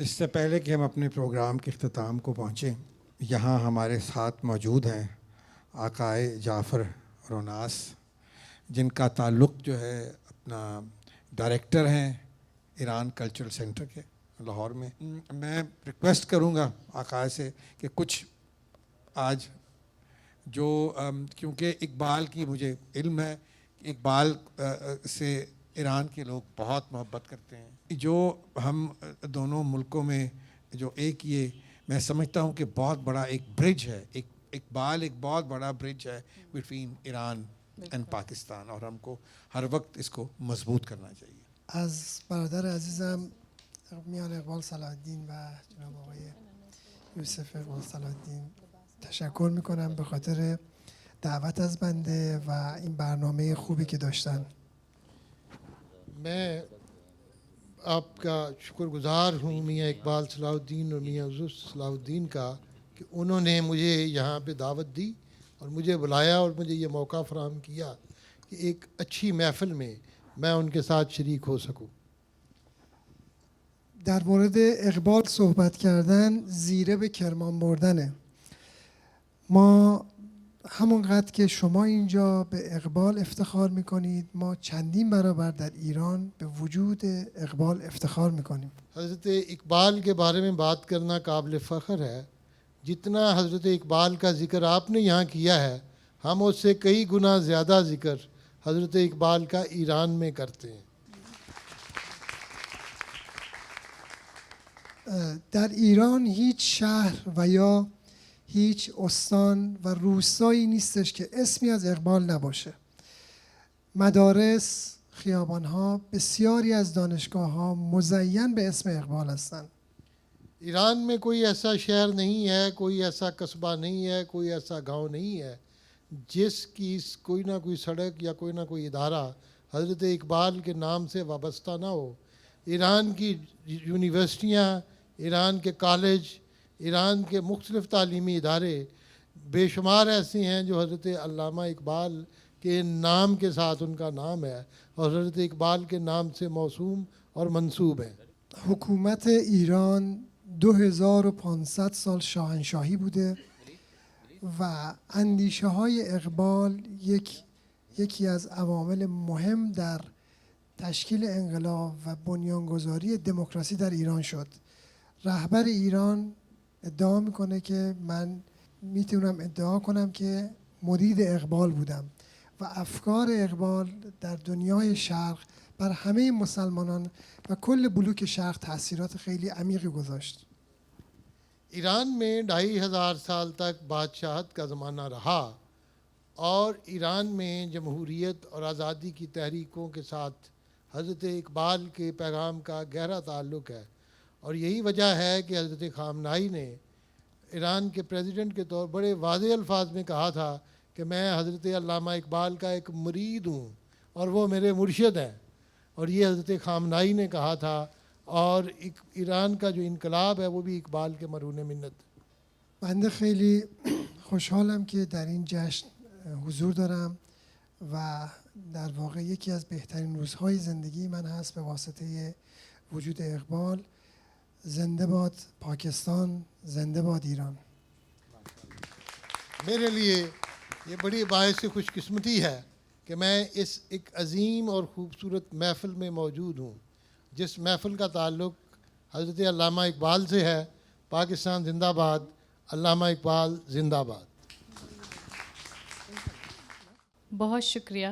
اس سے پہلے کہ ہم اپنے پروگرام کے اختتام کو پہنچیں، یہاں ہمارے ساتھ موجود ہیں آقائے جعفر روناس، جن کا تعلق جو ہے اپنا ڈائریکٹر ہیں ایران کلچرل سینٹر کے لاہور میں۔ میں ریکویسٹ کروں گا آقائے سے کہ کچھ آج جو کیونکہ اقبال کی مجھے علم ہے کہ اقبال سے ایران کے لوگ بہت محبت کرتے ہیں، جو ہم دونوں ملکوں میں جو ایک یہ میں سمجھتا ہوں کہ بہت بڑا ایک برج ہے، ایک اقبال ایک بہت بڑا برج ہے بٹوین ایران اینڈ پاکستان، اور ہم کو ہر وقت اس کو مضبوط کرنا چاہیے۔ از برادر عزیزم میان اقبال صلاح الدین و جناب آقای یوسف اقبال صلاح الدین تشکر میکنم به خاطر دعوت از بنده و این برنامه خوبی که داشتن. میں آپ کا شکر گزار ہوں میاں اقبال صلاح الدین اور میاں یوسف صلاح الدین کا کہ انہوں نے مجھے یہاں پہ دعوت دی اور مجھے بلایا اور مجھے یہ موقع فراہم کیا کہ ایک اچھی محفل میں میں ان کے ساتھ شریک ہو سکوں۔ در مورد اقبال صحبت کردن زیره به کرمان بردنه. ما همونقدر که شما اینجا به اقبال افتخار میکنید، ما چندین برابر در ایران به وجود اقبال افتخار میکنیم. حضرت اقبال کے بارے میں بات کرنا قابل فخر ہے۔ جتنا حضرت اقبال کا ذکر آپ نے یہاں کیا ہے، ہم اس سے کئی گنا زیادہ ذکر حضرت اقبال کا ایران میں کرتے ہیں۔ در ایران هیچ شهر و یا هیچ استان و روستایی نیستش که اسمی از اقبال نباشه. مدارس، خیابانها، بسیاری از دانشگاه‌ها مزین به اسم اقبال هستند. ایران میں کوئی ایسا شہر نہیں ہے، کوئی ایسا قصبہ نہیں ہے، کوئی ایسا گاؤں نہیں ہے جس کی کوئی نہ کوئی سڑک یا کوئی نہ کوئی ادارہ حضرت اقبال کے نام سے وابستہ نہ ہو۔ ایران کی یونیورسٹیاں، ایران کے کالج، ایران کے مختلف تعلیمی ادارے بے شمار ایسے ہیں جو حضرت علامہ اقبال کے نام کے ساتھ ان کا نام ہے اور حضرت اقبال کے نام سے موسوم اور منسوب ہیں۔ حکومت ایران 2500 سال شاهنشاهی بوده و اندیشه های اقبال یکی از عوامل مهم در تشکیل انقلاب و بنیانگذاری دموکراسی در ایران شد. رهبر ایران ادعا میکنه که من میتونم ادعا کنم که مرید اقبال بودم و افکار اقبال در دنیای شرق بر همه مسلمانان و کل بلوک شرق تاثیرات خیلی عمیقی گذاشت. ایران میں 2500 سال تک بادشاہت کا زمانہ رہا اور ایران میں جمہوریت اور آزادی کی تحریکوں کے ساتھ حضرت اقبال کے پیغام کا گہرا تعلق ہے، اور یہی وجہ ہے کہ حضرت خامنہئی نے ایران کے پریزیڈنٹ کے طور بڑے واضح الفاظ میں کہا تھا کہ میں حضرت علامہ اقبال کا ایک مرید ہوں اور وہ میرے مرشد ہیں، اور یہ حضرت خامنہئی نے کہا تھا، اور ایران کا جو انقلاب ہے وہ بھی اقبال کے مرہون منت ہے۔ بنده خیلی خوشحالم که در این جشن حضور دارم و در واقع یکی از بهترین روزهای زندگی من هست به واسطه وجود اقبال. زنده باد پاکستان، زنده باد ایران. میرے لیے یہ بڑی باعث خوش قسمتی ہے کہ میں اس ایک عظیم اور خوبصورت محفل میں موجود ہوں جس محفل کا تعلق حضرت علامہ اقبال سے ہے۔ پاکستان زندہ باد، علامہ اقبال زندہ باد۔ بہت شکریہ۔